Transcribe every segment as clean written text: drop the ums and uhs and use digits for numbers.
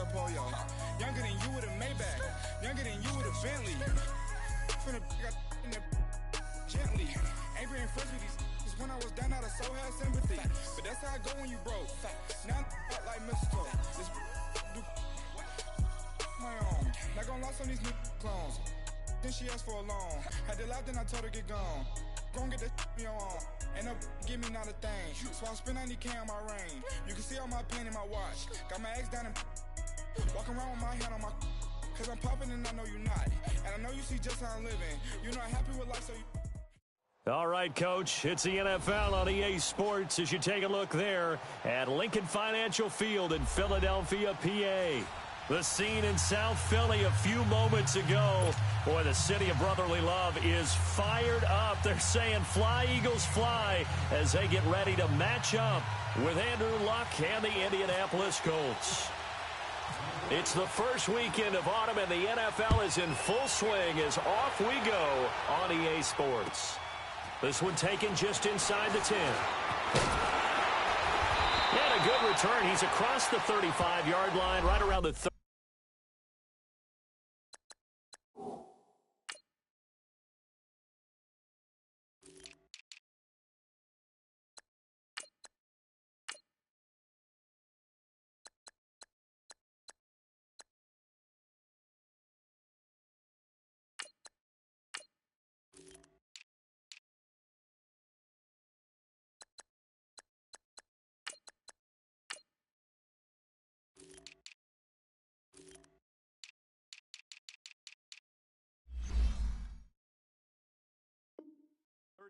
a polio. Younger than you with a Maybach. Younger than you with a Bentley. Finna got in the gently. Angry and fresh with these. Cause when I was down, I so had sympathy. But that's how I go when you broke. Now I'm out like mistletoe. This do my own. Not gonna lost on these new clones. Then she asked for a loan. Had to laugh, then I told her get gone. Gon' get that me on. Ain't no give me not a thing. So I spend 90K on my range. You can see all my pain in my watch. Got my ex down and walking around with my hand on my. Cause I'm popping and I know you not. And I know you see just how I'm living. You're not happy with life, so you. All right, Coach, it's the NFL on EA Sports as you take a look there at Lincoln Financial Field in Philadelphia, PA. The scene in South Philly a few moments ago. Boy, the city of brotherly love is fired up. They're saying fly, Eagles, fly as they get ready to match up with Andrew Luck and the Indianapolis Colts. It's the first weekend of autumn, and the NFL is in full swing as off we go on EA Sports. This one taken just inside the 10. And a good return. He's across the 35-yard line, right around the 30.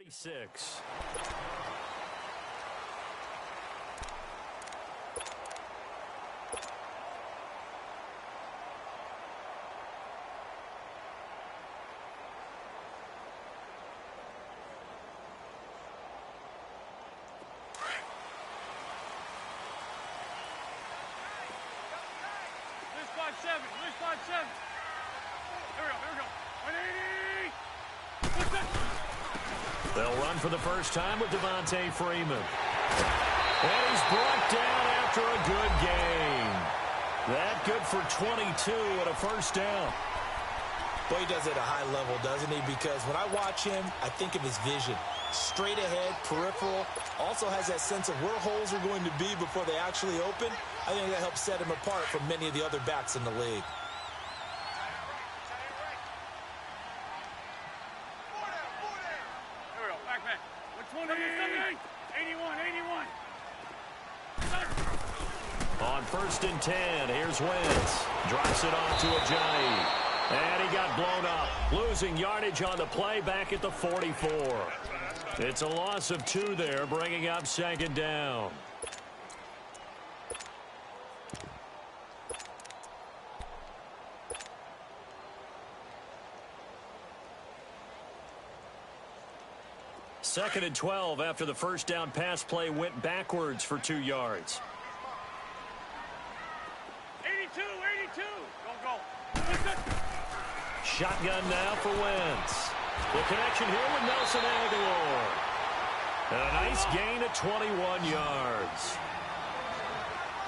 36. Lose 5-7. Here we go. 180. They'll run for the first time with Devontae Freeman. And he's brought down after a good game. That good for 22 and a first down. Boy, he does it at a high level, doesn't he? Because when I watch him, I think of his vision. Straight ahead, peripheral. Also has that sense of where holes are going to be before they actually open. I think that helps set him apart from many of the other backs in the league. On 1st and 10, here's Wentz. Drops it off to Ajayi. And he got blown up. Losing yardage on the play back at the 44. It's a loss of 2 there, bringing up 2nd down. Second and 12 after the first down pass play went backwards for 2 yards. 82. Don't go. Shotgun now for Wentz. The connection here with Nelson Aguilar. And a nice gain of 21 yards.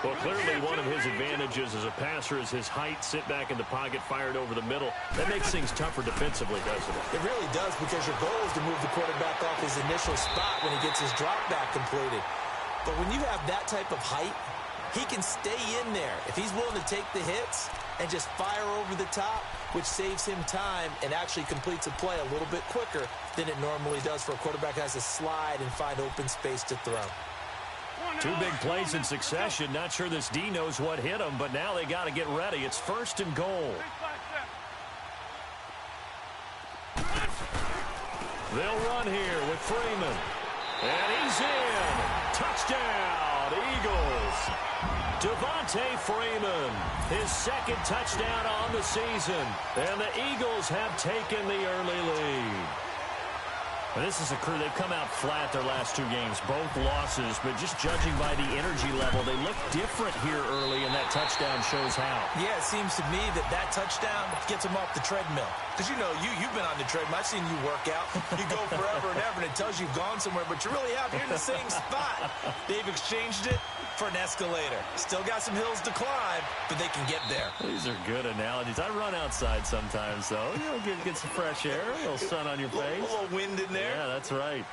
Well, clearly one of his advantages as a passer is his height. Sit back in the pocket, fired over the middle. That makes things tougher defensively, doesn't it? It really does, because your goal is to move the quarterback off his initial spot when he gets his drop back completed. But when you have that type of height, he can stay in there if he's willing to take the hits and just fire over the top, which saves him time and actually completes a play a little bit quicker than it normally does for a quarterback who has to slide and find open space to throw. 2 big plays in succession. Not sure this D knows what hit him, but now they got to get ready. It's 1st and goal. They'll run here with Freeman. And he's in. Touchdown, Eagles. Devontae Freeman, his 2nd touchdown on the season. And the Eagles have taken the early lead. And this is a crew, they've come out flat their last 2 games, both losses, but just judging by the energy level, they look different here early, and that touchdown shows how. Yeah, it seems to me that touchdown gets them off the treadmill. Because, you know, you've been on the treadmill. I've seen you work out. You go forever and ever, and it tells you you've gone somewhere, but you really have. You're in the same spot. They've exchanged it. for an escalator. Still got some hills to climb, but they can get there. These are good analogies. I run outside sometimes, though. You know, get some fresh air, a little sun on your face. A little wind in there. Yeah, that's right.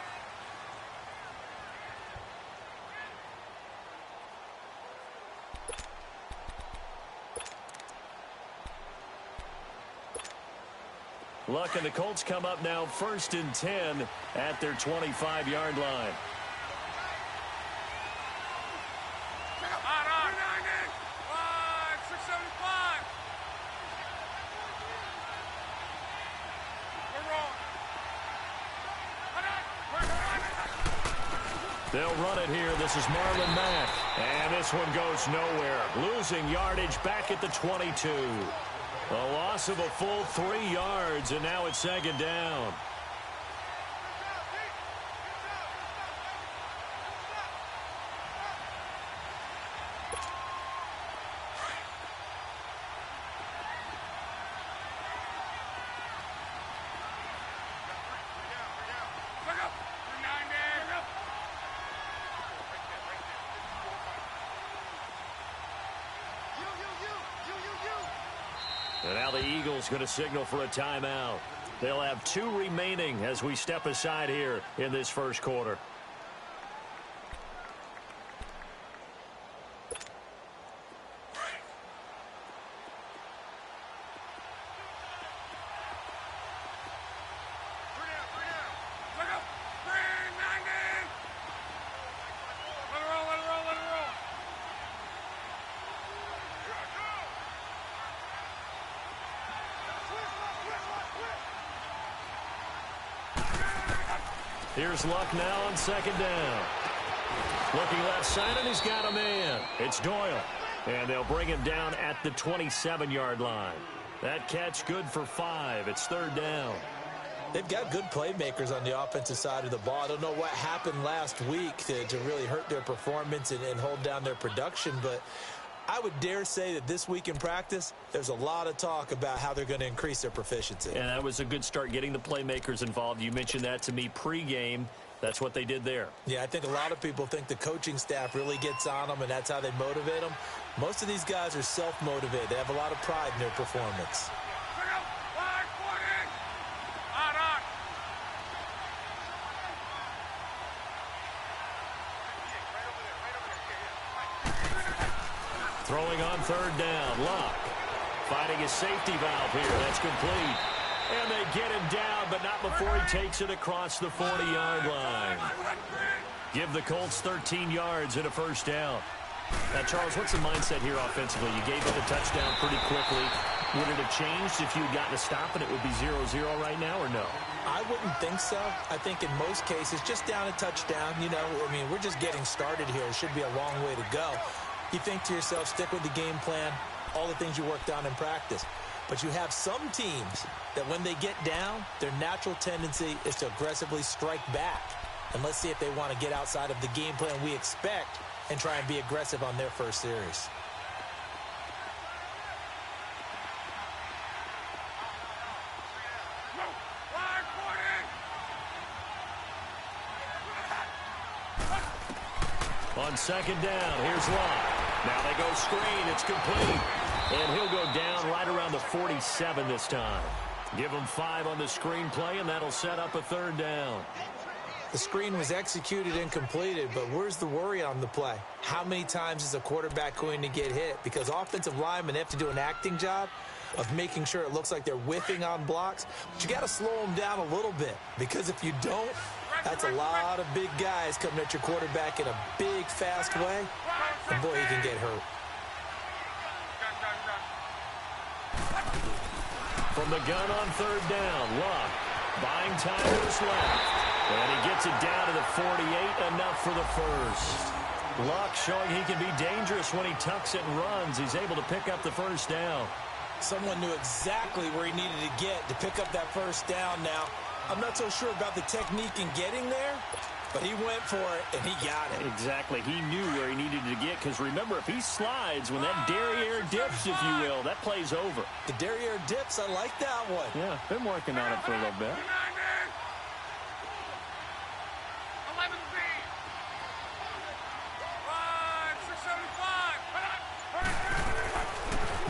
Luck and the Colts come up now 1st and 10 at their 25-yard line. They'll run it here. This is Marlon Mack. And this one goes nowhere. Losing yardage back at the 22. A loss of a full 3 yards, and now it's 2nd down. And now the Eagles going to signal for a timeout. They'll have 2 remaining as we step aside here in this first quarter. Here's Luck now on 2nd down. Looking left side, and he's got a man. It's Doyle. And they'll bring him down at the 27-yard line. That catch good for 5. It's 3rd down. They've got good playmakers on the offensive side of the ball. I don't know what happened last week to really hurt their performance and hold down their production, but I would dare say that this week in practice, there's a lot of talk about how they're going to increase their proficiency. And that was a good start, getting the playmakers involved. You mentioned that to me pregame. That's what they did there. Yeah, I think a lot of people think the coaching staff really gets on them, and that's how they motivate them. Most of these guys are self-motivated. They have a lot of pride in their performance. Throwing on 3rd down. Luck finding his safety valve here. That's complete. And they get him down, but not before he takes it across the 40-yard line. Give the Colts 13 yards and a 1st down. Now, Charles, what's the mindset here offensively? You gave up a touchdown pretty quickly. Would it have changed if you had gotten a stop and it would be 0-0 right now, or no? I wouldn't think so. I think in most cases, just down a touchdown, you know, I mean, we're just getting started here. It should be a long way to go. You think to yourself, stick with the game plan, all the things you worked on in practice. But you have some teams that when they get down, their natural tendency is to aggressively strike back. And let's see if they want to get outside of the game plan we expect and try and be aggressive on their first series. On 2nd down, here's Luck. Now they go screen. It's complete. And he'll go down right around the 47 this time. Give him 5 on the screen play, and that'll set up a 3rd down. The screen was executed and completed, but where's the worry on the play? How many times is a quarterback going to get hit? Because offensive linemen have to do an acting job of making sure it looks like they're whiffing on blocks. But you got to slow them down a little bit, because if you don't, that's a lot of big guys coming at your quarterback in a big, fast way. And boy, he can get hurt. From the gun on 3rd down, Luck buying time to his left. And he gets it down to the 48, enough for the 1st. Luck showing he can be dangerous when he tucks it and runs. He's able to pick up the 1st down. Someone knew exactly where he needed to get to pick up that 1st down now. I'm not so sure about the technique in getting there, but he went for it, and he got it. Exactly. He knew where he needed to get, because remember, if he slides, when that derriere dips, if you will, that play's over. The derriere dips, I like that one. Yeah, been working on it for a little bit.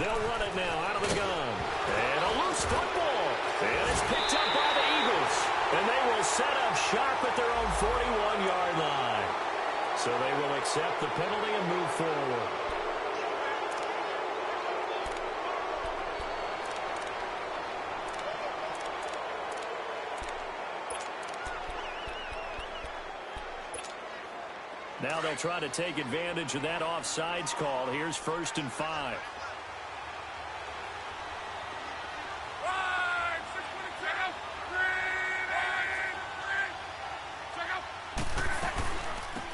They'll run it now out of the gun. And a loose football. And it's picked up by the Eagles. And they will set up sharp at their own 41-yard line. So they will accept the penalty and move forward. Now they'll try to take advantage of that offsides call. Here's 1st and 5.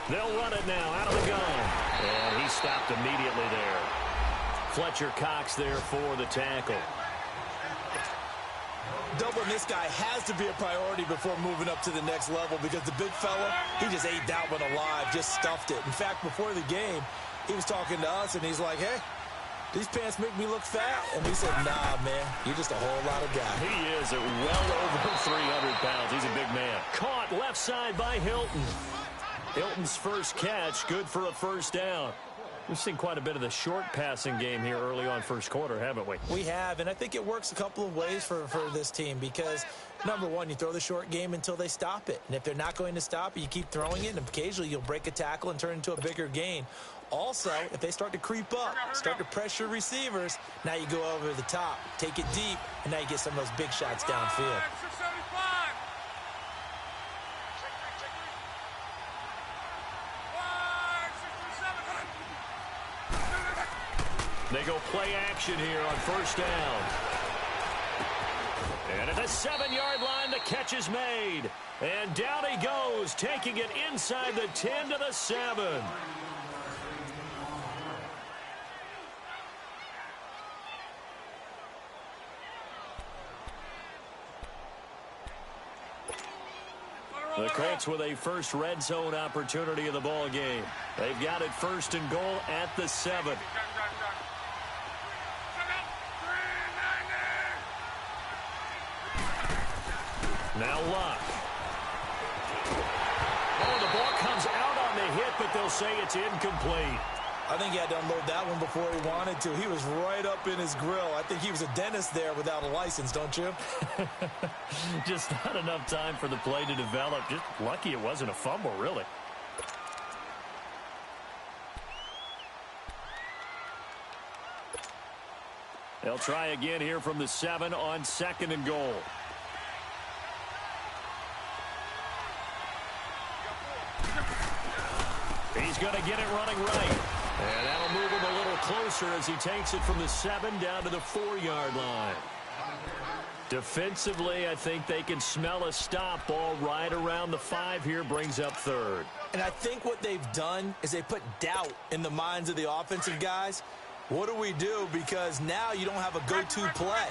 They'll run it now out of the gun. And he stopped immediately there. Fletcher Cox there for the tackle. Doubling this guy has to be a priority before moving up to the next level because the big fella, he just ate that one alive, just stuffed it. In fact, before the game, he was talking to us, and he's like, hey, these pants make me look fat. And we said, nah, man, you're just a whole lot of guy. He is at well over 300 pounds. He's a big man. Caught left side by Hilton. Hilton's first catch, good for a first down. We've seen quite a bit of the short passing game here early on first quarter, haven't we? We have, and I think it works a couple of ways for this team because, number one, you throw the short game until they stop it. And if they're not going to stop it, you keep throwing it, and occasionally you'll break a tackle and turn into a bigger gain. Also, if they start to creep up, start to pressure receivers, now you go over the top, take it deep, and now you get some of those big shots downfield. They go play action here on first down. And at the 7-yard line, the catch is made. And down he goes, taking it inside the 10 to the 7. The Colts with a first red zone opportunity of the ball game. They've got it 1st and goal at the 7. Now Luck. Oh, the ball comes out on the hit, but they'll say it's incomplete. I think he had to unload that one before he wanted to. He was right up in his grill. I think he was a dentist there without a license, don't you? Just not enough time for the play to develop. Just lucky it wasn't a fumble, really. They'll try again here from the 7 on 2nd and goal. He's going to get it running right. And that'll move him a little closer as he takes it from the 7 down to the 4-yard line. Defensively, I think they can smell a stop. Ball right around the 5 here, brings up 3rd. And I think what they've done is they put doubt in the minds of the offensive guys. What do we do? Because now you don't have a go-to play.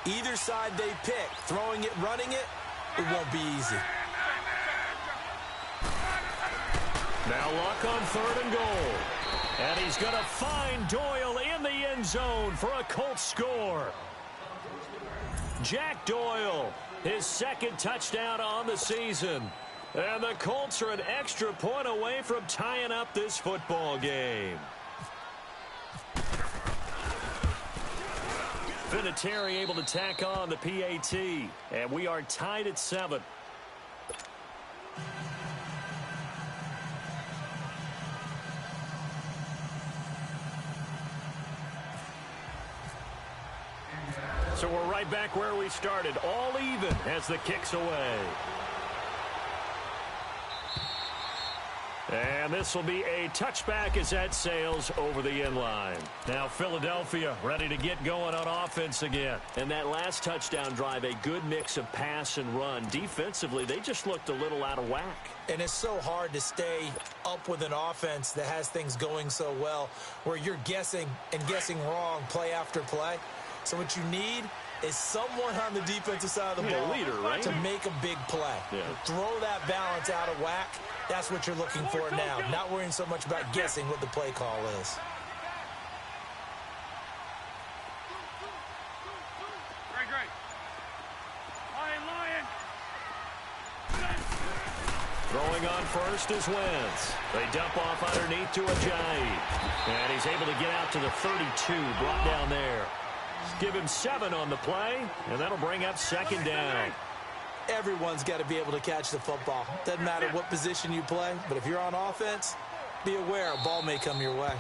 Either side they pick, throwing it, running it, it won't be easy. Now Luck on 3rd and goal. And he's going to find Doyle in the end zone for a Colts score. Jack Doyle, his 2nd touchdown on the season. And the Colts are an extra point away from tying up this football game. Vinatieri able to tack on the PAT. And we are tied at 7. So we're right back where we started, all even as the kick's away. And this will be a touchback as that sails over the end line. Now Philadelphia ready to get going on offense again. And that last touchdown drive, a good mix of pass and run. Defensively, they just looked a little out of whack. And it's so hard to stay up with an offense that has things going so well, where you're guessing and guessing wrong play after play. So what you need is someone on the defensive side of the ball leader, right? to make a big play. Yeah. Throw that balance out of whack. That's what you're looking for now. Not worrying so much about guessing what the play call is. Great. Lion. Throwing on first is Wentz. They dump off underneath to Ajayi. And he's able to get out to the 32, brought down there. Give him 7 on the play, and that'll bring up second down. Everyone's got to be able to catch the football. Doesn't matter what position you play, but if you're on offense, be aware a ball may come your way.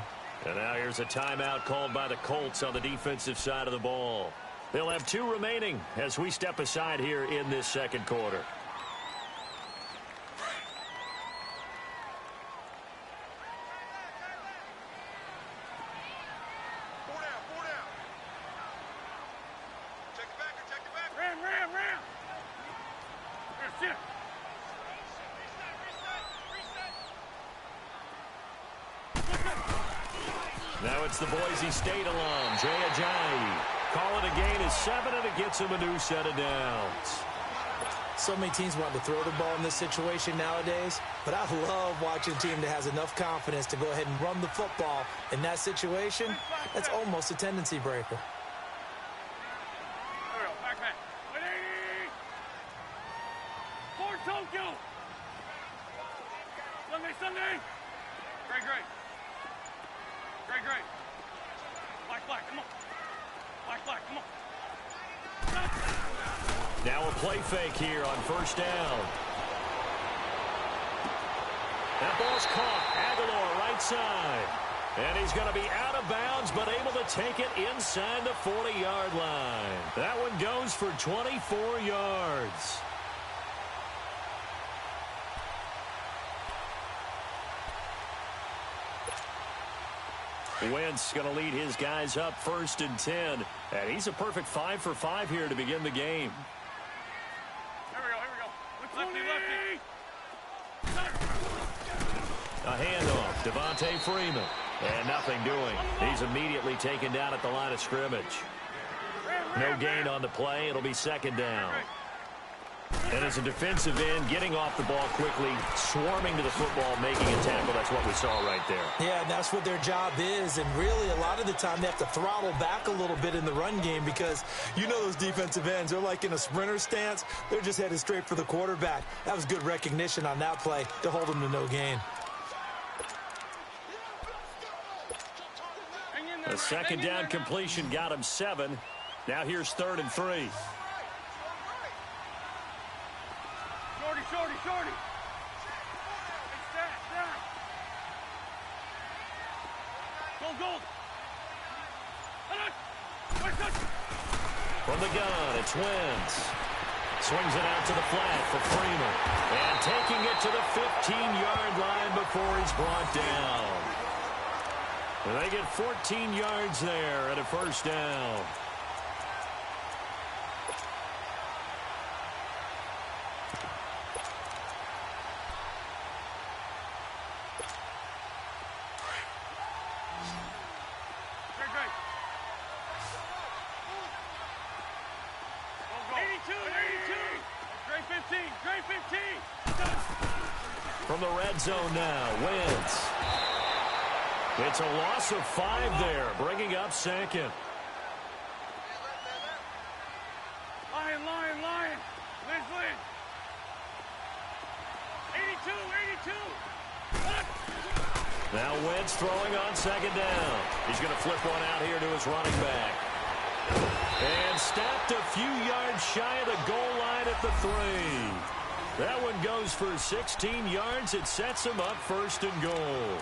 And now here's a timeout called by the Colts on the defensive side of the ball. They'll have 2 remaining as we step aside here in this second quarter. Now it's the Boise State alum, Jay Ajayi. Call it a gain of 7, and it gets him a new set of downs. So many teams want to throw the ball in this situation nowadays, but I love watching a team that has enough confidence to go ahead and run the football in that situation. That's almost a tendency breaker. Tokyo! Sunday! Great. Black, come on. Black, come on. Now a play fake here on first down. That ball's caught. Aguilar right side. And he's going to be out of bounds, but able to take it inside the 40-yard line. That one goes for 24 yards. Wentz going to lead his guys up 1st and 10. And he's a perfect 5 for 5 here to begin the game. Here we go. Lefty. A handoff. Devontae Freeman. And nothing doing. He's immediately taken down at the line of scrimmage. No gain on the play. It'll be second down. And as a defensive end, getting off the ball quickly, swarming to the football, making a tackle. That's what we saw right there. Yeah, and that's what their job is. And really, a lot of the time, they have to throttle back a little bit in the run game because you know those defensive ends, they're like in a sprinter stance. They're just headed straight for the quarterback. That was good recognition on that play to hold them to no gain. A second down completion got him 7. Now here's 3rd and 3. Shorty. Gold. From the gun, it's Wentz. Swings it out to the flat for Freeman. And taking it to the 15-yard line before he's brought down. And they get 14 yards there at a first down. From the red zone now, Wentz. It's a loss of 5 there, bringing up second. Lion. Liz. 82. Now Wentz throwing on second down. He's going to flip one out here to his running back. And stopped a few yards shy of the goal line at the 3. That one goes for 16 yards. It sets him up 1st and goal.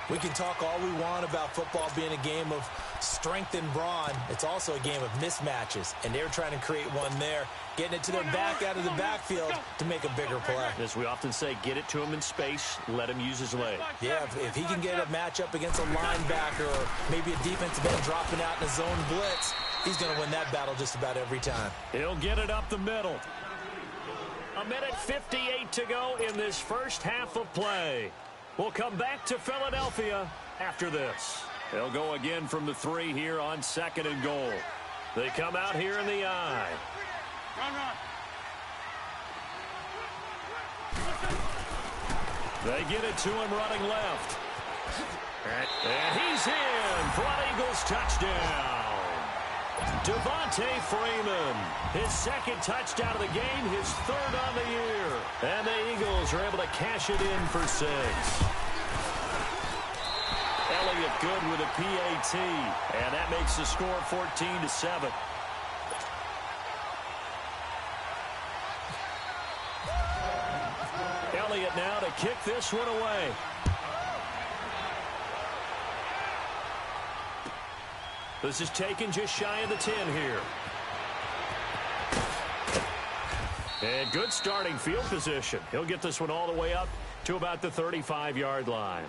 We can talk all we want about football being a game of strength and brawn. It's also a game of mismatches, and they're trying to create one there, getting it to their back out of the backfield to make a bigger play. As we often say, get it to him in space, let him use his leg. Yeah, if he can get a matchup against a linebacker or maybe a defensive end dropping out in a zone blitz, he's going to win that battle just about every time. He'll get it up the middle. 1:58 to go in this first half of play. We'll come back to Philadelphia after this. They'll go again from the 3 here on 2nd and goal. They come out here in the I. Run. They get it to him running left. And he's in for an Eagles touchdown. Devontae Freeman, his second touchdown of the game, his third on the year. And the Eagles are able to cash it in for 6. Elliott good with a PAT, and that makes the score 14-7. Elliott now to kick this one away. This is taken just shy of the 10 here. And good starting field position. He'll get this one all the way up to about the 35-yard line.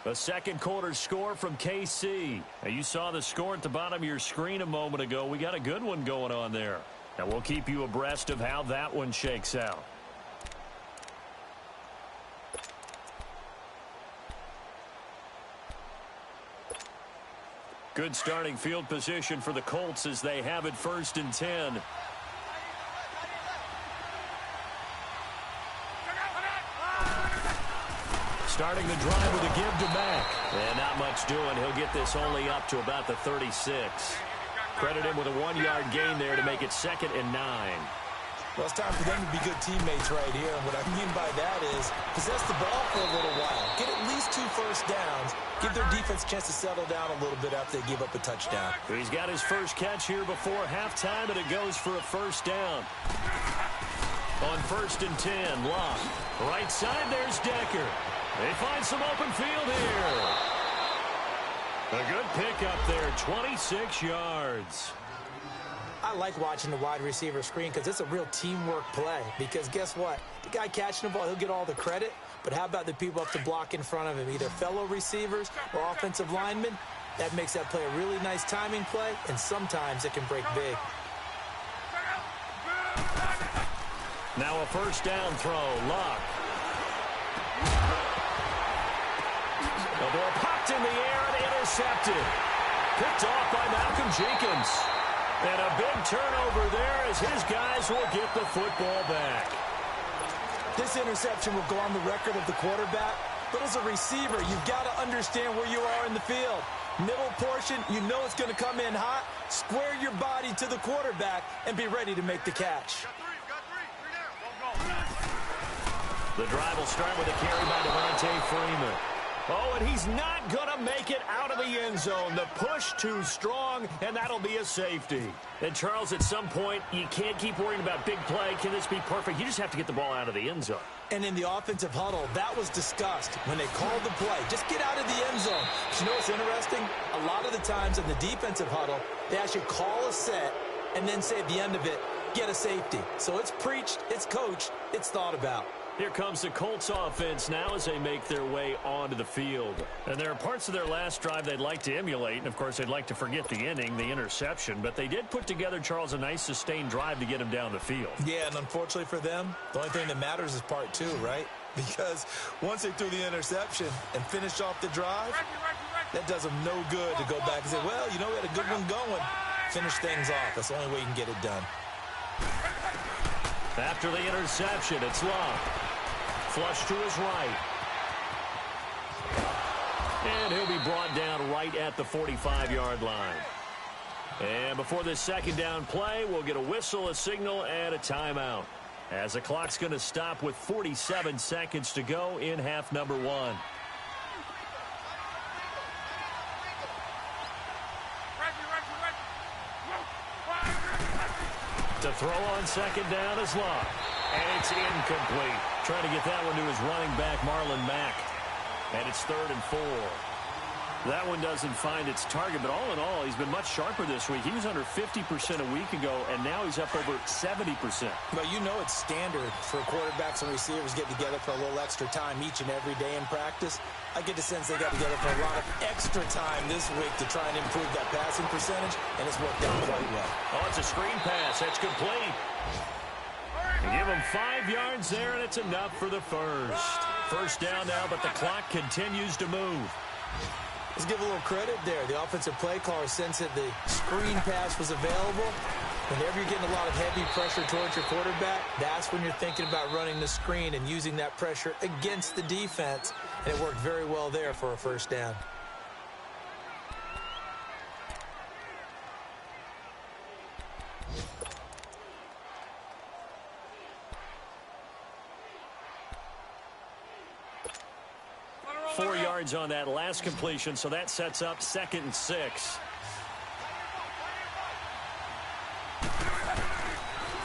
A second quarter score from KC. Now, you saw the score at the bottom of your screen a moment ago. We got a good one going on there. Now, we'll keep you abreast of how that one shakes out. Good starting field position for the Colts as they have it 1st and 10. Starting the drive with a give to Mack. And not much doing. He'll get this only up to about the 36. Credit him with a 1-yard gain there to make it 2nd and 9. Well, it's time for them to be good teammates right here. And what I mean by that is possess the ball for a little while. Get at least 2 first downs. Give their defense a chance to settle down a little bit after they give up a touchdown. He's got his first catch here before halftime, and it goes for a first down. On 1st and 10, Locke. Right side, there's Decker. They find some open field here. A good pickup there, 26 yards. I like watching the wide receiver screen because it's a real teamwork play. Because guess what? The guy catching the ball, he'll get all the credit. But how about the people up to block in front of him, either fellow receivers or offensive linemen? That makes that play a really nice timing play, and sometimes it can break big. Now a first down throw, Locke. The ball popped in the air and intercepted. Picked off by Malcolm Jenkins. And a big turnover there as his guys will get the football back. This interception will go on the record of the quarterback, but as a receiver, you've got to understand where you are in the field. Middle portion, you know it's going to come in hot. Square your body to the quarterback and be ready to make the catch. The drive will start with a carry by Devontae Freeman. Oh, and he's not going to make it out of the end zone. The push too strong, and that'll be a safety. And, Charles, at some point, you can't keep worrying about big play. Can this be perfect? You just have to get the ball out of the end zone. And in the offensive huddle, that was discussed when they called the play. Just get out of the end zone. But you know what's interesting? A lot of the times in the defensive huddle, they actually call a set and then say at the end of it, get a safety. So it's preached, it's coached, it's thought about. Here comes the Colts offense now as they make their way onto the field. And there are parts of their last drive they'd like to emulate. And, of course, they'd like to forget the inning, the interception. But they did put together, Charles, a nice sustained drive to get him down the field. Yeah, and unfortunately for them, the only thing that matters is part 2, right? Because once they threw the interception and finished off the drive, that does them no good to go back and say, well, you know, we had a good one going. Finish things off. That's the only way you can get it done. After the interception, it's Locke. Flush to his right. And he'll be brought down right at the 45-yard line. And before this second down play, we'll get a whistle, a signal, and a timeout. As the clock's going to stop with 47 seconds to go in half number 1. To throw on second down is Locke. And it's incomplete. Trying to get that one to his running back, Marlon Mack. And it's 3rd and 4. That one doesn't find its target, but all in all, he's been much sharper this week. He was under 50% a week ago, and now he's up over 70%. Well, you know it's standard for quarterbacks and receivers get together for a little extra time each and every day in practice. I get the sense they got together for a lot of extra time this week to try and improve that passing percentage, and it's worked out quite well. Oh, it's a screen pass. That's complete. Give him 5 yards there, and it's enough for the first. First down now, but the clock continues to move. Let's give a little credit there. The offensive play caller sensed that the screen pass was available. Whenever you're getting a lot of heavy pressure towards your quarterback, that's when you're thinking about running the screen and using that pressure against the defense. And it worked very well there for a first down. 4 yards on that last completion, so that sets up 2nd and 6.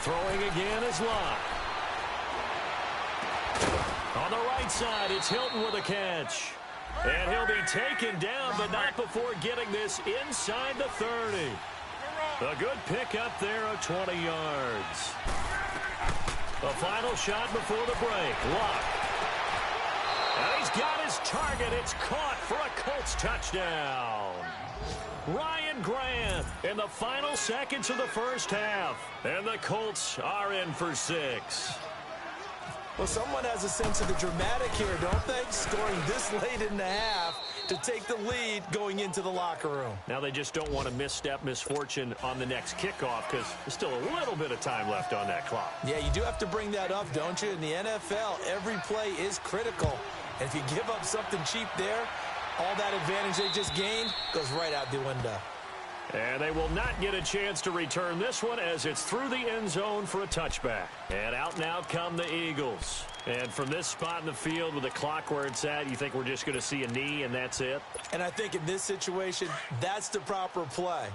Throwing again is Locke. On the right side, it's Hilton with a catch. And he'll be taken down, but not before getting this inside the 30. A good pickup there of 20 yards. The final shot before the break. Locke. And he's got his target. It's caught for a Colts touchdown. Ryan Grant in the final seconds of the first half. And the Colts are in for 6. Well, someone has a sense of the dramatic here, don't they? Scoring this late in the half to take the lead going into the locker room. Now they just don't want to misstep misfortune on the next kickoff because there's still a little bit of time left on that clock. Yeah, you do have to bring that up, don't you? In the NFL, every play is critical. And if you give up something cheap there, all that advantage they just gained goes right out the window. And they will not get a chance to return this one as it's through the end zone for a touchback. And out now come the Eagles. And from this spot in the field with the clock where it's at, you think we're just going to see a knee and that's it? And I think in this situation, that's the proper play.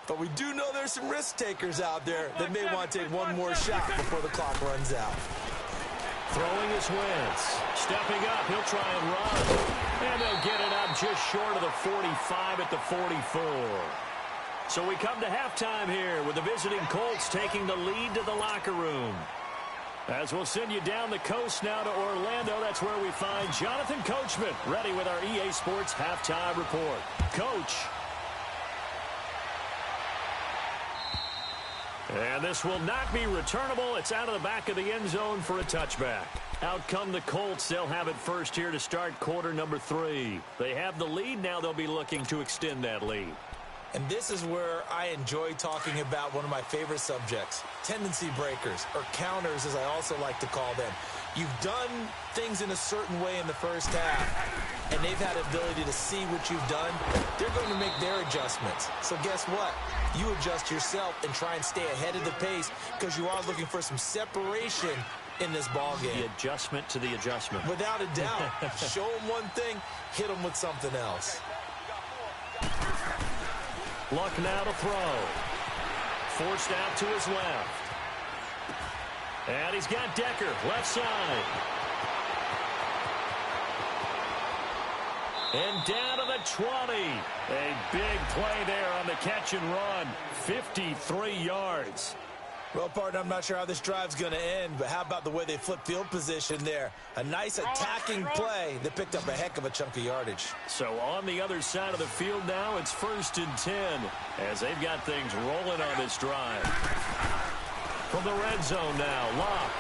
But we do know there's some risk takers out there that may want to take one more shot before the clock runs out. Throwing is Wentz. Stepping up, he'll try and run. And they'll get it up just short of the 45 at the 44. So we come to halftime here with the visiting Colts taking the lead to the locker room. As we'll send you down the coast now to Orlando, that's where we find Jonathan Coachman ready with our EA Sports halftime report. Coach. And this will not be returnable. It's out of the back of the end zone for a touchback. Out come the Colts. They'll have it first here to start quarter number 3. They have the lead. Now they'll be looking to extend that lead. And this is where I enjoy talking about one of my favorite subjects, tendency breakers, or counters as I also like to call them. You've done things in a certain way in the first half, and they've had the ability to see what you've done. They're going to make their adjustments. So guess what? You adjust yourself and try and stay ahead of the pace because you are looking for some separation in this ball game. The adjustment to the adjustment. Without a doubt. Show them one thing, hit them with something else. Luck now to throw. Forced out to his left. And he's got Decker, left side. And down to the 20. A big play there on the catch and run. 53 yards. Well, partner, I'm not sure how this drive's going to end, but how about the way they flip field position there? A nice attacking play that picked up a heck of a chunk of yardage. So on the other side of the field now, it's 1st and 10 as they've got things rolling on this drive. From the red zone now, Locke.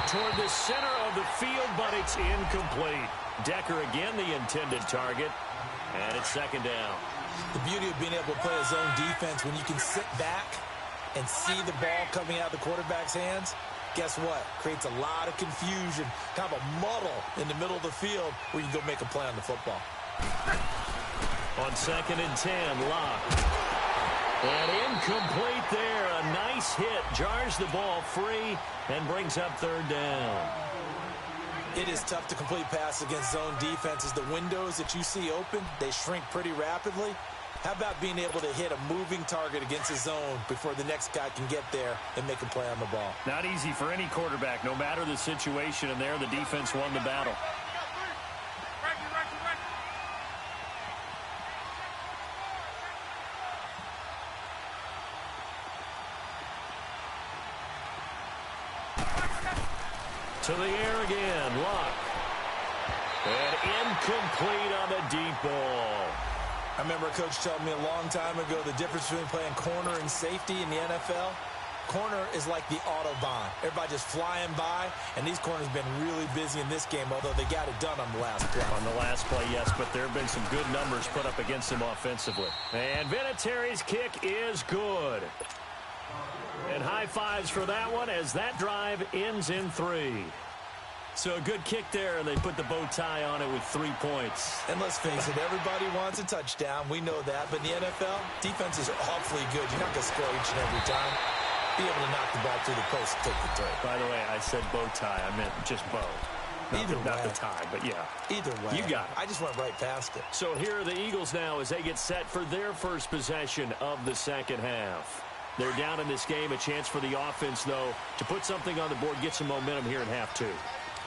Toward the center of the field, but it's incomplete. Decker again the intended target, and it's 2nd down. The beauty of being able to play a zone defense when you can sit back and see the ball coming out of the quarterback's hands, guess what? Creates a lot of confusion, kind of a muddle in the middle of the field where you can go make a play on the football. On 2nd and 10, Locke. And incomplete there. A nice hit. Jars the ball free and brings up 3rd down. It is tough to complete pass against zone defenses. The windows that you see open, they shrink pretty rapidly. How about being able to hit a moving target against a zone before the next guy can get there and make a play on the ball? Not easy for any quarterback, no matter the situation, and there the defense won the battle. To the air again, Locke. And incomplete on the deep ball. I remember a coach telling me a long time ago the difference between playing corner and safety in the NFL. Corner is like the Autobahn. Everybody just flying by, and these corners have been really busy in this game, although they got it done on the last play. On the last play, yes, but there have been some good numbers put up against them offensively. And Vinatieri's kick is good. And high fives for that one as that drive ends in 3. So a good kick there, and they put the bow tie on it with 3 points. And let's face it, everybody wants a touchdown. We know that. But in the NFL, defenses are awfully good. You're not going to score each and every time. Be able to knock the ball through the post and take the 3. By the way, I said bow tie. I meant just bow. Not the tie, but yeah. Either way. You got it. I just went right past it. So here are the Eagles now as they get set for their first possession of the second half. They're down in this game. A chance for the offense, though, to put something on the board, get some momentum here in half 2.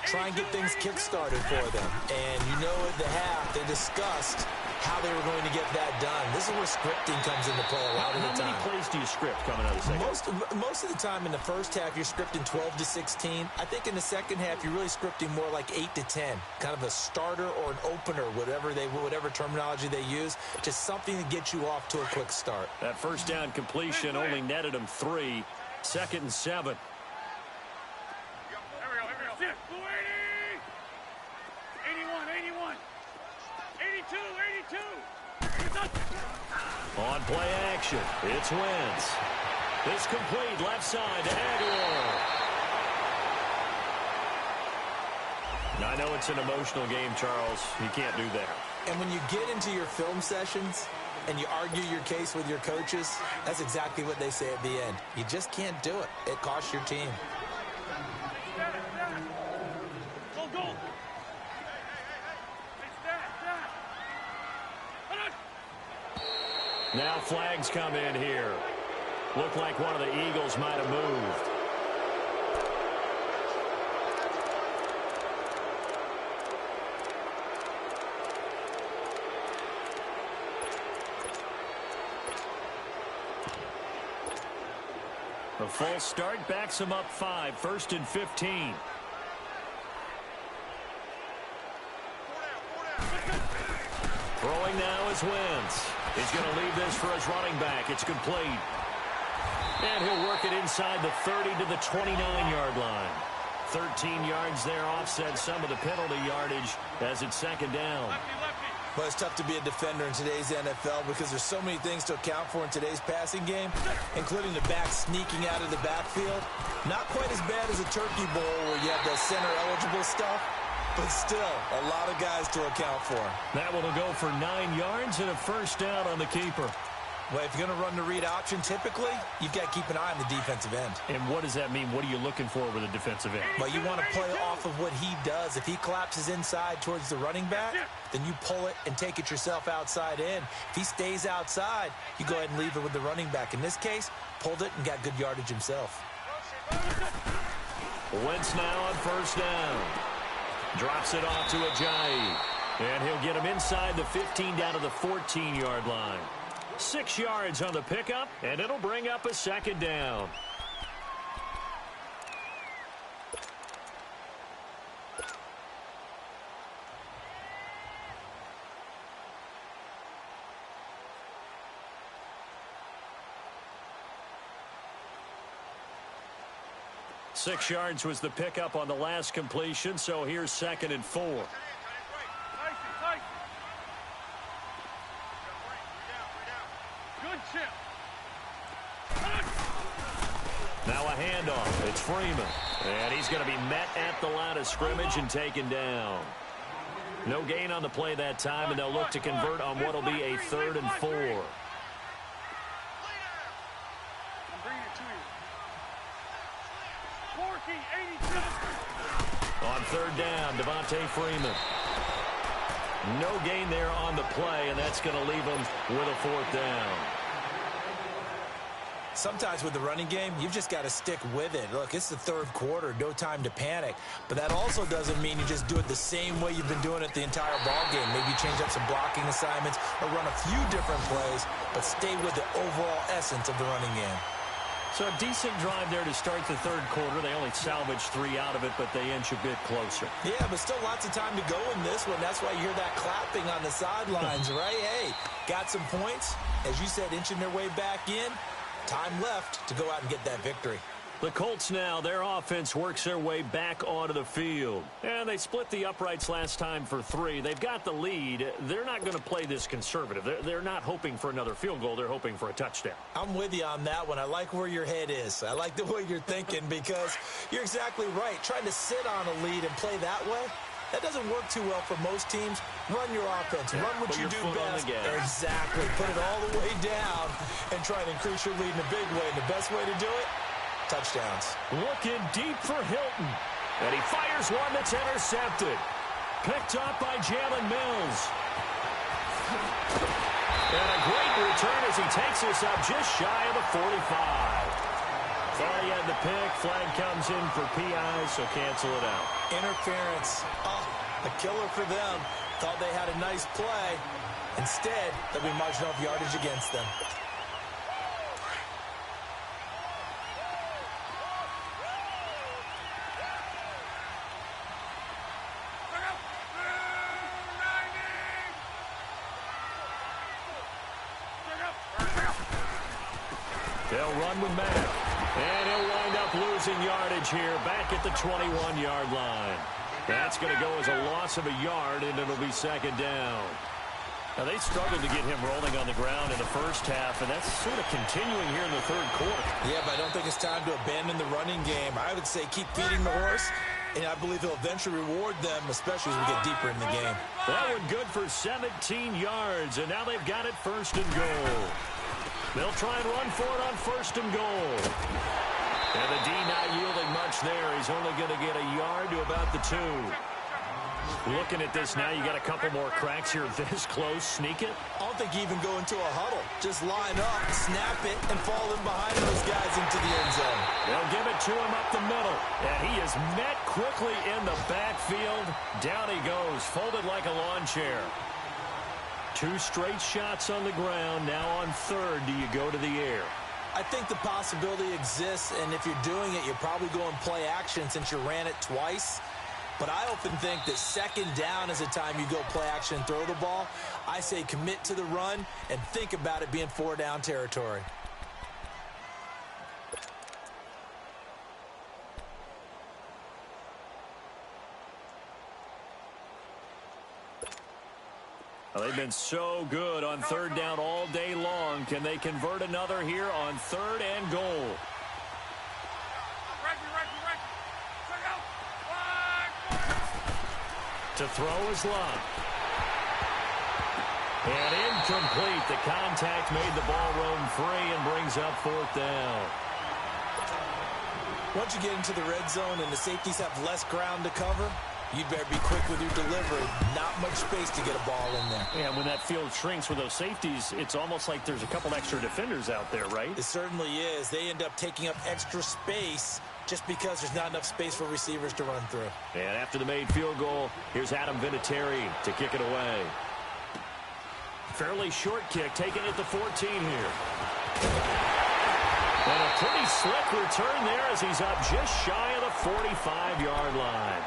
Try and get things kick-started for them. And you know at the half, they discussed how they were going to get that done. This is where scripting comes into play a lot of the time. How many plays do you script coming out of the second half? Most of the time in the first half, you're scripting 12 to 16. I think in the second half, you're really scripting more like 8 to 10. Kind of a starter or an opener, whatever terminology they use. Just something to get you off to a quick start. That first down completion only netted them 3. 2nd and 7. On play action, it's Wentz. It's complete left side to Aguilar. Now, I know it's an emotional game, Charles. You can't do that. And when you get into your film sessions and you argue your case with your coaches, that's exactly what they say at the end. You just can't do it. It costs your team. Now flags come in here. Looked like one of the Eagles might have moved. A false start backs him up 5. 1st and 15. Throwing now is Wentz. He's going to leave this for his running back. It's complete. And he'll work it inside the 30 to the 29-yard line. 13 yards there, offset some of the penalty yardage as it's 2nd down. Well, it's tough to be a defender in today's NFL because there's so many things to account for in today's passing game, including the back sneaking out of the backfield. Not quite as bad as a turkey bowl where you have the center-eligible stuff, but still a lot of guys to account for. That one will go for 9 yards and a 1st down on the keeper. Well, if you're going to run the read option, typically, you've got to keep an eye on the defensive end. And what does that mean? What are you looking for with a defensive end? Well, you want to play off of what he does. If he collapses inside towards the running back, then you pull it and take it yourself outside in. If he stays outside, you go ahead and leave it with the running back. In this case, pulled it and got good yardage himself. Wentz now on 1st down. Drops it off to Ajayi. And he'll get him inside the 15 down to the 14-yard line. 6 yards on the pickup, and it'll bring up a 2nd down. Six yards was the pickup on the last completion, so here's 2nd and 4. Now a handoff. It's Freeman. And he's going to be met at the line of scrimmage and taken down. No gain on the play that time, and they'll look to convert on what will be a 3rd and 4. On 3rd down, Devontae Freeman. No gain there on the play, and that's going to leave him with a 4th down. Sometimes with the running game, you've just got to stick with it. Look, it's the 3rd quarter, no time to panic. But that also doesn't mean you just do it the same way you've been doing it the entire ball game. Maybe change up some blocking assignments or run a few different plays, but stay with the overall essence of the running game. So a decent drive there to start the 3rd quarter. They only salvaged 3 out of it, but they inch a bit closer. Yeah, but still lots of time to go in this one. That's why you hear that clapping on the sidelines, right? Hey, got some points. As you said, inching their way back in. Time left to go out and get that victory. The Colts now, their offense works their way back onto the field. And they split the uprights last time for 3. They've got the lead. They're not going to play this conservative. They're not hoping for another field goal. They're hoping for a touchdown. I'm with you on that one. I like where your head is. I like the way you're thinking because you're exactly right. Trying to sit on a lead and play that way, that doesn't work too well for most teams. Run your offense. Run what you do best. Exactly. Put it all the way down and try and increase your lead in a big way. And the best way to do it, touchdowns. Looking deep for Hilton. And he fires one that's intercepted. Picked up by Jalen Mills. And a great return as he takes us up just shy of the 45. Thought he had the pick. Flag comes in for PI, so cancel it out. Interference. Oh, a killer for them. Thought they had a nice play. Instead, they'll be marching off yardage against them. They'll run with Matt. And he'll wind up losing yardage here back at the 21-yard line. That's going to go as a loss of a yard, and it'll be second down. Now, they struggled to get him rolling on the ground in the first half, and that's sort of continuing here in the third quarter. Yeah, but I don't think it's time to abandon the running game. I would say keep feeding the horse, and I believe he'll eventually reward them, especially as we get deeper in the game. That one good for 17 yards, and now they've got it first and goal. They'll try and run for it on first and goal. And the D not yielding much there. He's only going to get a yard to about the 2. Looking at this now, you got a couple more cracks here this close. Sneak it. I don't think you even go into a huddle. Just line up, snap it, and fall in behind those guys into the end zone. They'll give it to him up the middle. And he is met quickly in the backfield. Down he goes, folded like a lawn chair. 2 straight shots on the ground. Now on third, do you go to the air? I think the possibility exists, and if you're doing it, you're probably going play action since you ran it twice. But I often think that second down is the time you go play action and throw the ball. I say commit to the run and think about it being 4-down territory. Well, they've been so good on third down all day long. Can they convert another here on third and goal? To throw is Love. And incomplete. The contact made the ball roam free and brings up 4th down. Once you get into the red zone and the safeties have less ground to cover, you'd better be quick with your delivery. Not much space to get a ball in there. Yeah, when that field shrinks with those safeties, it's almost like there's a couple extra defenders out there, right? It certainly is. They end up taking up extra space just because there's not enough space for receivers to run through. And after the made field goal, here's Adam Vinatieri to kick it away. Fairly short kick, taken at the 14 here. And a pretty slick return there as he's up just shy of the 45-yard line.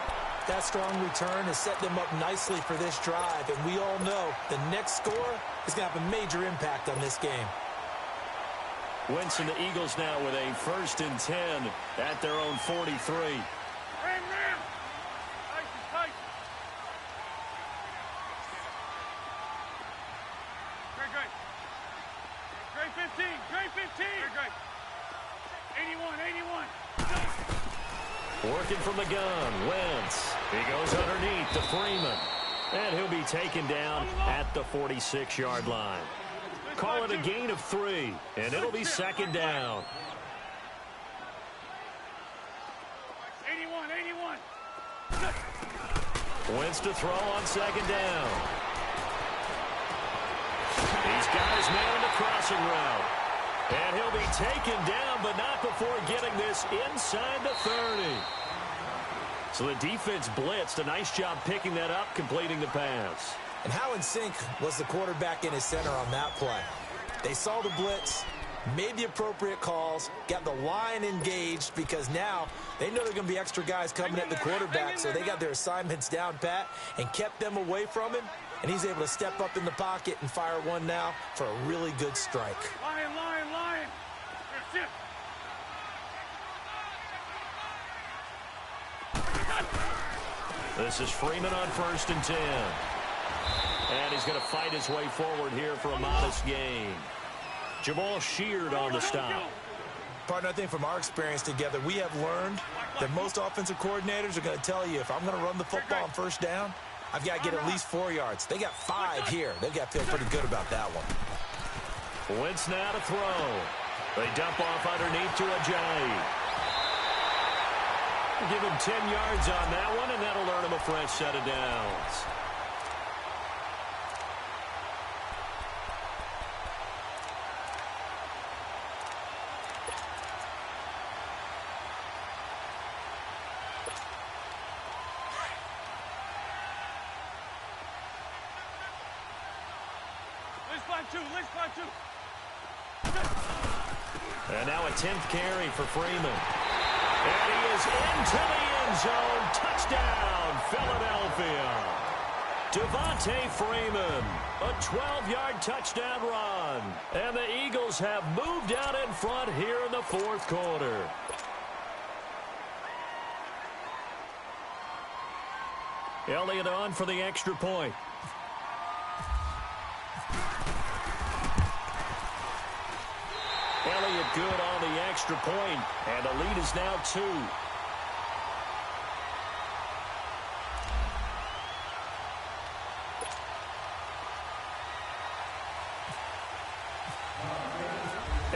That strong return has set them up nicely for this drive, and we all know the next score is going to have a major impact on this game. Wentz and the Eagles now with a 1st and 10 at their own 43. Working from the gun, Wentz. He goes underneath to Freeman. And he'll be taken down at the 46-yard line. Call it a gain of 3, and it'll be second down. 81. Wentz to throw on second down. He's got his man in the crossing route. And he'll be taken down, but not before getting this inside the 30. So the defense blitzed. A nice job picking that up, completing the pass. And how in sync was the quarterback in his center on that play? They saw the blitz, made the appropriate calls, got the line engaged because now they know there are going to be extra guys coming at the quarterback, so they got their assignments down pat and kept them away from him, and he's able to step up in the pocket and fire one now for a really good strike. Lion. Here, This is Freeman on 1st and 10. And he's going to fight his way forward here for a modest gain. Jamal Sheard on the stop. Partner, I think from our experience together, we have learned that most offensive coordinators are going to tell you, if I'm going to run the football on 1st down, I've got to get at least 4 yards. They got 5 here. They've got to feel pretty good about that one. Wentz now to throw. They dump off underneath to Ajayi. Give him 10 yards on that one, and that'll earn him a fresh set of downs. And now a 10th carry for Freeman. And he is into the end zone. Touchdown, Philadelphia. Devontae Freeman, a 12-yard touchdown run. And the Eagles have moved out in front here in the 4th quarter. Elliott on for the extra point. Elliott good on the extra point, and the lead is now 2.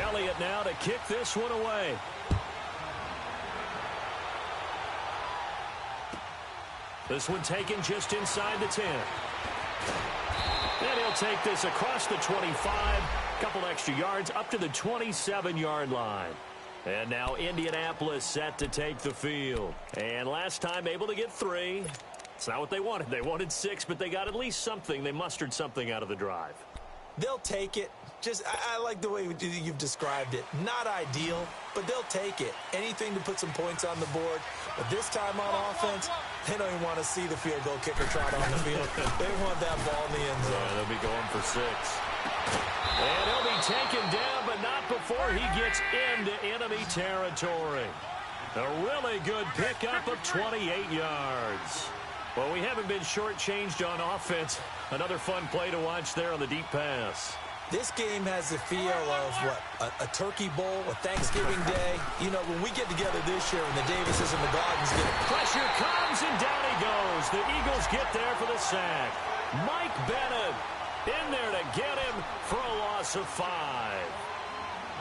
Elliott now to kick this one away. This one taken just inside the 10. And he'll take this across the 25. Couple extra yards up to the 27-yard line. And now Indianapolis set to take the field. And last time able to get 3. It's not what they wanted. They wanted 6, but they got at least something. They mustered something out of the drive. They'll take it. I like the way you've described it. Not ideal, but they'll take it. Anything to put some points on the board. But this time on offense, they don't even want to see the field goal kicker trot on the field. They want that ball in the end zone. Yeah, they'll be going for 6. And he'll be taken down, but not before he gets into enemy territory. A really good pickup of 28 yards. Well, we haven't been shortchanged on offense. Another fun play to watch there on the deep pass. This game has the feel of, a Turkey Bowl, a Thanksgiving Day. You know, when we get together this year and the Davises and the Gardens get it. Pressure comes, and down he goes. The Eagles get there for the sack. Mike Bennett in there to get him for a loss of 5.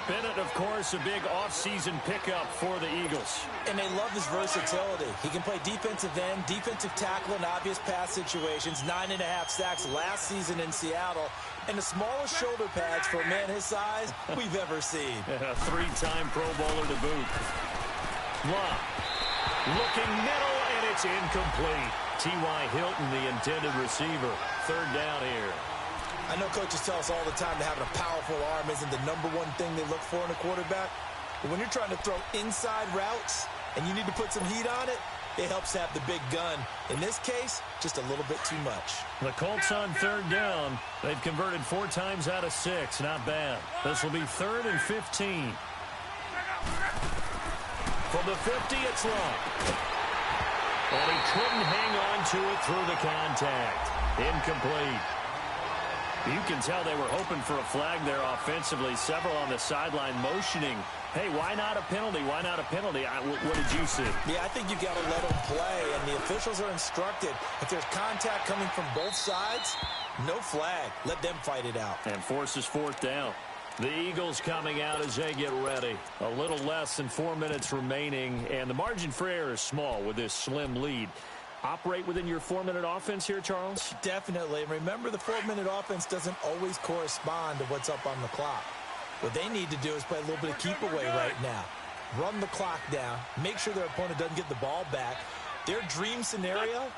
Bennett, of course, a big offseason pickup for the Eagles. And they love his versatility. He can play defensive end, defensive tackle in obvious pass situations, 9.5 sacks last season in Seattle, and the smallest shoulder pads for a man his size we've ever seen. A 3-time Pro Bowler to boot. Love. Looking middle, and it's incomplete. T.Y. Hilton, the intended receiver. 3rd down here. I know coaches tell us all the time that having a powerful arm isn't the #1 thing they look for in a quarterback. But when you're trying to throw inside routes and you need to put some heat on it, it helps to have the big gun. In this case, just a little bit too much. The Colts on 3rd down. They've converted 4 times out of 6. Not bad. This will be 3rd and 15. From the 50, it's long. And he couldn't hang on to it through the contact. Incomplete. You can tell they were hoping for a flag there offensively. Several on the sideline motioning. Hey, why not a penalty? Why not a penalty? What did you see? Yeah, I think you've got to let them play, and the officials are instructed. If there's contact coming from both sides, no flag. Let them fight it out. And forces 4th down. The Eagles coming out as they get ready. A little less than 4 minutes remaining, and the margin for error is small with this slim lead. Operate within your 4-minute offense here, Charles? Definitely. And remember, the 4-minute offense doesn't always correspond to what's up on the clock. What they need to do is play a little bit of keep away right now. Run the clock down. Make sure their opponent doesn't get the ball back. Their dream scenario,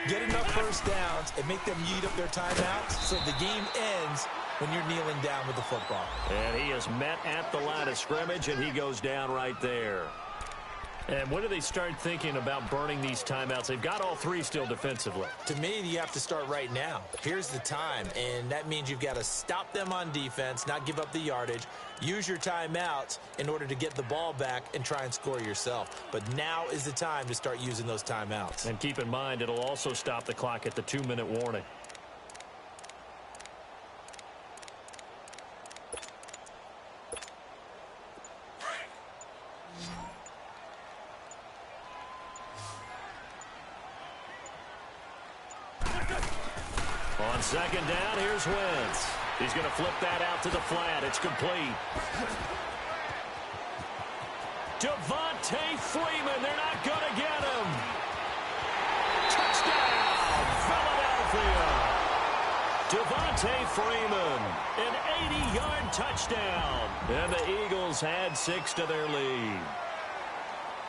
get enough 1st downs and make them eat up their timeouts so the game ends when you're kneeling down with the football. And he is met at the line of scrimmage, and he goes down right there. And when do they start thinking about burning these timeouts? They've got all three still defensively. To me, you have to start right now. Here's the time, and that means you've got to stop them on defense, not give up the yardage, use your timeouts in order to get the ball back and try and score yourself. But now is the time to start using those timeouts. And keep in mind, it'll also stop the clock at the 2-minute warning. On second down, here's Wentz. He's going to flip that out to the flat. It's complete. Devontae Freeman, they're not going to get him. Touchdown, Philadelphia. Devontae Freeman, an 80-yard touchdown. And the Eagles add 6 to their lead.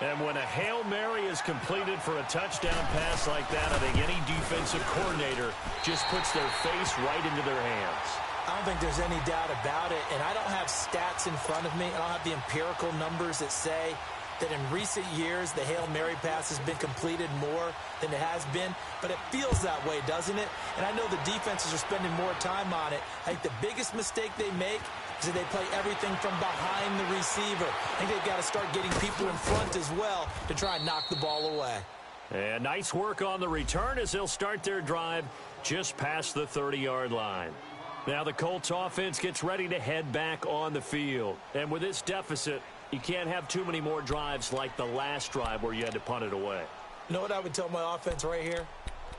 And when a Hail Mary is completed for a touchdown pass like that, I think any defensive coordinator just puts their face right into their hands. I don't think there's any doubt about it, and I don't have stats in front of me. I don't have the empirical numbers that say that in recent years the Hail Mary pass has been completed more than it has been, but it feels that way, doesn't it? And I know the defenses are spending more time on it. I think the biggest mistake they make is that they play everything from behind the receiver. I think they've got to start getting people in front as well to try and knock the ball away. And nice work on the return as they'll start their drive just past the 30-yard line. Now the Colts offense gets ready to head back on the field. And with this deficit, you can't have too many more drives like the last drive where you had to punt it away. You know what I would tell my offense right here?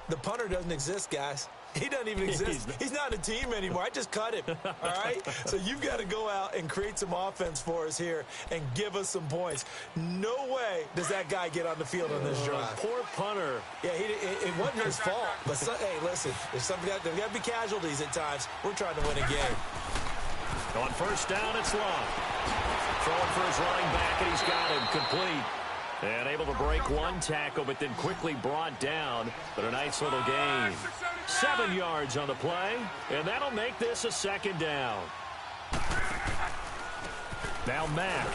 The punter doesn't exist, guys. He doesn't even exist. He's not a team anymore. I just cut him, all right? So you've got to go out and create some offense for us here and give us some points. No way does that guy get on the field on this drive. Poor punter. Yeah, it wasn't his fault. But, hey, listen, there's got to be casualties at times. We're trying to win a game. On first down, it's Love. Throwing for his running back, and he's got him complete. And able to break one tackle, but then quickly brought down. But a nice little gain. 7 yards on the play, and that'll make this a second down. Now Mack.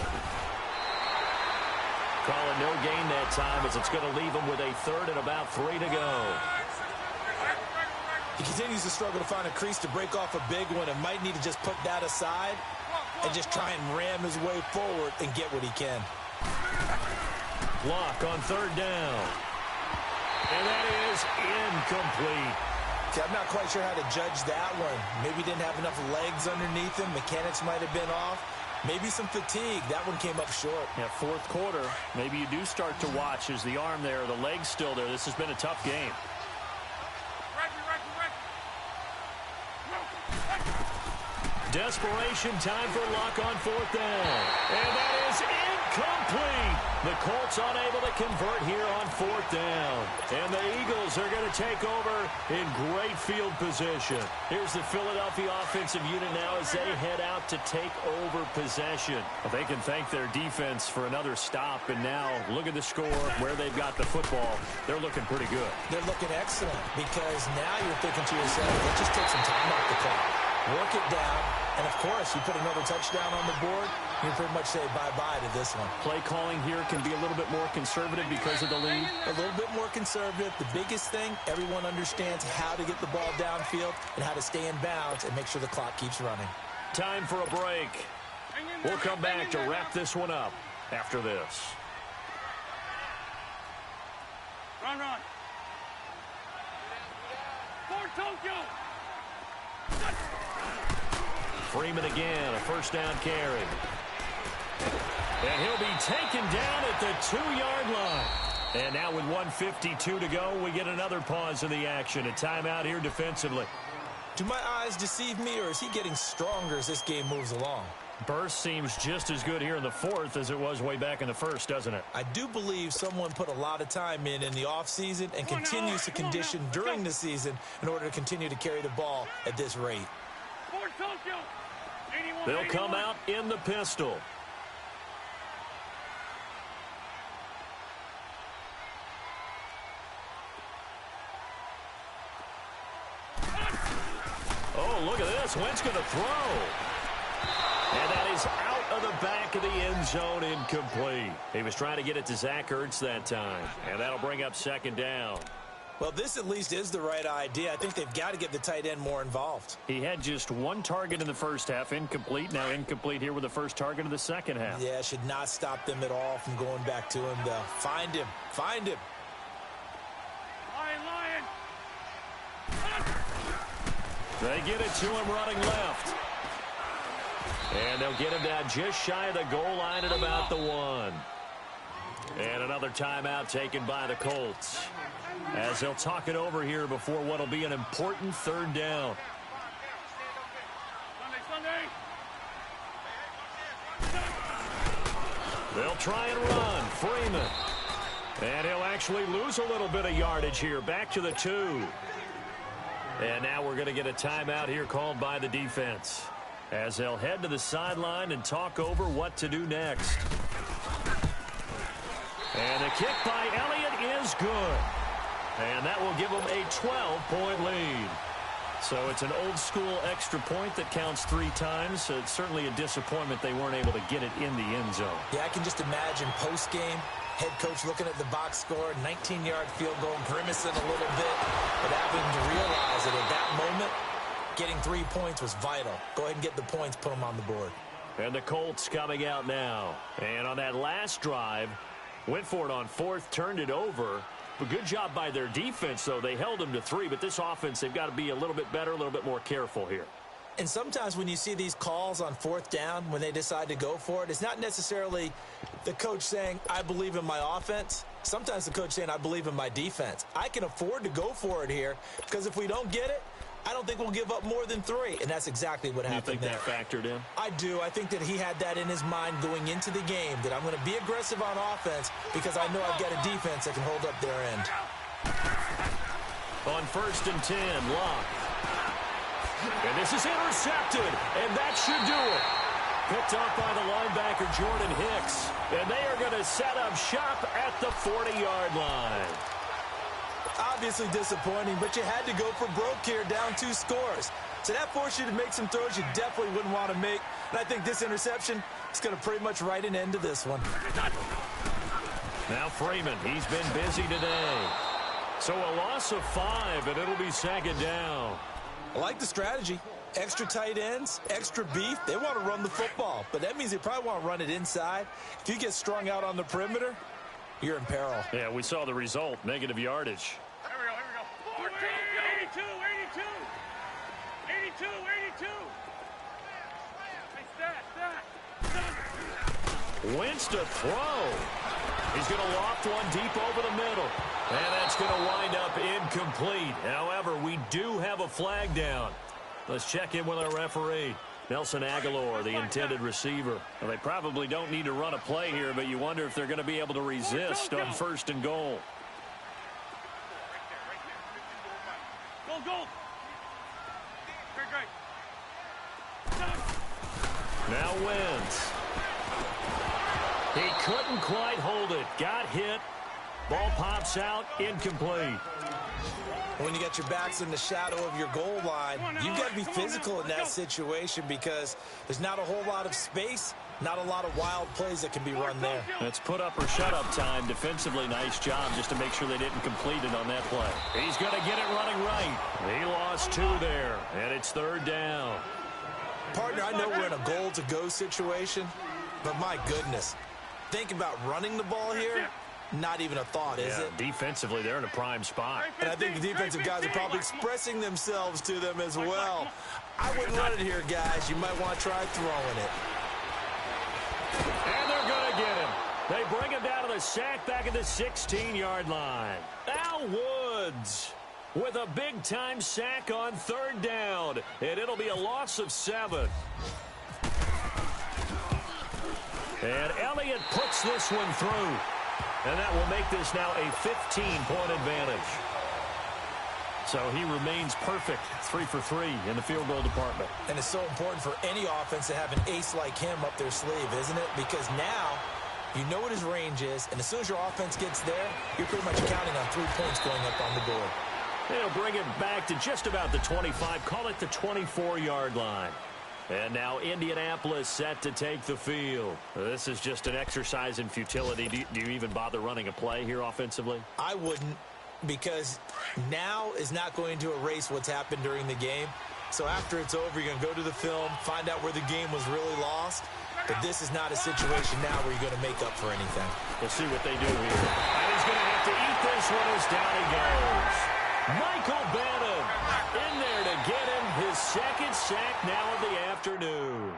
Calling no gain that time as it's going to leave him with a third and about 3 to go. He continues to struggle to find a crease to break off a big one and might need to just put that aside and just try and ram his way forward and get what he can. Block on third down. And that is incomplete. See, I'm not quite sure how to judge that one. Maybe didn't have enough legs underneath him. Mechanics might have been off. Maybe some fatigue. That one came up short. Yeah, fourth quarter. Maybe you do start to watch as the arm there, the leg's still there. This has been a tough game. Desperation time for Luck on fourth down. And that is incomplete. The Colts unable to convert here on fourth down. And the Eagles are going to take over in great field position. Here's the Philadelphia offensive unit now as they head out to take over possession. Well, they can thank their defense for another stop. And now look at the score, where they've got the football. They're looking pretty good. They're looking excellent because now you're thinking to yourself, let's just take some time off the clock. Work it down, and of course, you put another touchdown on the board, you pretty much say bye-bye to this one. Play calling here can be a little bit more conservative because of the lead. A little bit more conservative. The biggest thing, everyone understands how to get the ball downfield and how to stay in bounds and make sure the clock keeps running. Time for a break. We'll come back to wrap this one up after this. Run. For Tokyo. Freeman again, a first down carry. And he'll be taken down at the 2-yard line. And now with 1:52 to go, we get another pause in the action. A timeout here defensively. Do my eyes deceive me, or is he getting stronger as this game moves along? Burst seems just as good here in the fourth as it was way back in the first, doesn't it? I do believe someone put a lot of time in the offseason and continues to condition during the season in order to continue to carry the ball at this rate. They'll come out in the pistol. Oh, look at this. Wentz going to throw. And that is out of the back of the end zone, incomplete. He was trying to get it to Zach Ertz that time. And that'll bring up second down. Well, this at least is the right idea. I think they've got to get the tight end more involved. He had just one target in the first half, incomplete. Now incomplete here with the first target of the second half. Yeah, should not stop them at all from going back to him, though. Find him. Find him. Lion. They get it to him running left. And they'll get him down just shy of the goal line at about the 1. And another timeout taken by the Colts, as they'll talk it over here before what will be an important third down. Sunday. They'll try and run. Freeman. And he'll actually lose a little bit of yardage here. Back to the 2. And now we're going to get a timeout here called by the defense, as they'll head to the sideline and talk over what to do next. And the kick by Elliott is good. And that will give them a 12-point lead. So it's an old-school extra point that counts 3 times. So it's certainly a disappointment they weren't able to get it in the end zone. Yeah, I can just imagine post-game, head coach looking at the box score, 19-yard field goal, grimacing a little bit, but having to realize that at that moment, getting 3 points was vital. Go ahead and get the points, put them on the board. And the Colts coming out now. And on that last drive, went for it on 4th, turned it over. But good job by their defense, though. They held them to 3, but this offense, they've got to be a little bit better, a little bit more careful here. And sometimes when you see these calls on 4th down, when they decide to go for it, it's not necessarily the coach saying, I believe in my offense. Sometimes the coach saying, I believe in my defense. I can afford to go for it here, because if we don't get it, I don't think we'll give up more than 3. And that's exactly what happened there. You think that factored in? I do. I think that he had that in his mind going into the game, that I'm going to be aggressive on offense because I know I've got a defense that can hold up their end. On 1st and 10, Locke. And this is intercepted, and that should do it. Picked off by the linebacker, Jordan Hicks. And they are going to set up shop at the 40-yard line. Obviously disappointing, but you had to go for broke here, down 2 scores. So that forced you to make some throws you definitely wouldn't want to make. And I think this interception is going to pretty much write an end to this one. Now Freeman, he's been busy today. So a loss of 5, and it'll be second down. I like the strategy. Extra tight ends, extra beef. They want to run the football, but that means they probably want to run it inside. If you get strung out on the perimeter, you're in peril. Yeah, we saw the result, negative yardage. Here we go. 82. Hey, Wentz to throw. He's going to loft one deep over the middle. And that's going to wind up incomplete. However, we do have a flag down. Let's check in with our referee. Nelson Aguilar, the intended receiver. Well, they probably don't need to run a play here, but you wonder if they're going to be able to resist on 1st and goal. Go. Great. Now Wentz. He couldn't quite hold it. Got hit. Ball pops out. Incomplete. When you got your backs in the shadow of your goal line, you've got to be physical in that situation because there's not a whole lot of space, not a lot of wild plays that can be run there. That's put up or shut up time. Defensively, nice job just to make sure they didn't complete it on that play. He's going to get it running right. He lost 2 there, and it's 3rd down. Partner, I know we're in a goal-to-go situation, but my goodness, think about running the ball here. Not even a thought, is it? Defensively, they're in a prime spot. And I think the defensive guys are probably expressing themselves to them as well. I wouldn't run it here, guys. You might want to try throwing it. And they're going to get him. They bring him down to the sack back at the 16-yard line. Al Woods with a big-time sack on 3rd down. And it'll be a loss of 7. And Elliott puts this one through. And that will make this now a 15-point advantage. So he remains perfect, 3 for 3 in the field goal department. And it's so important for any offense to have an ace like him up their sleeve, isn't it? Because now you know what his range is, and as soon as your offense gets there, you're pretty much counting on 3 points going up on the board. They'll bring it back to just about the 25, call it the 24-yard line. And now Indianapolis set to take the field. This is just an exercise in futility. Do you even bother running a play here offensively? I wouldn't, because now is not going to erase what's happened during the game. So after it's over, you're going to go to the film, find out where the game was really lost. But this is not a situation now where you're going to make up for anything. We'll see what they do here. And he's going to have to eat this one as down he goes. Michael Madden in there to get him his second sack now of the afternoon.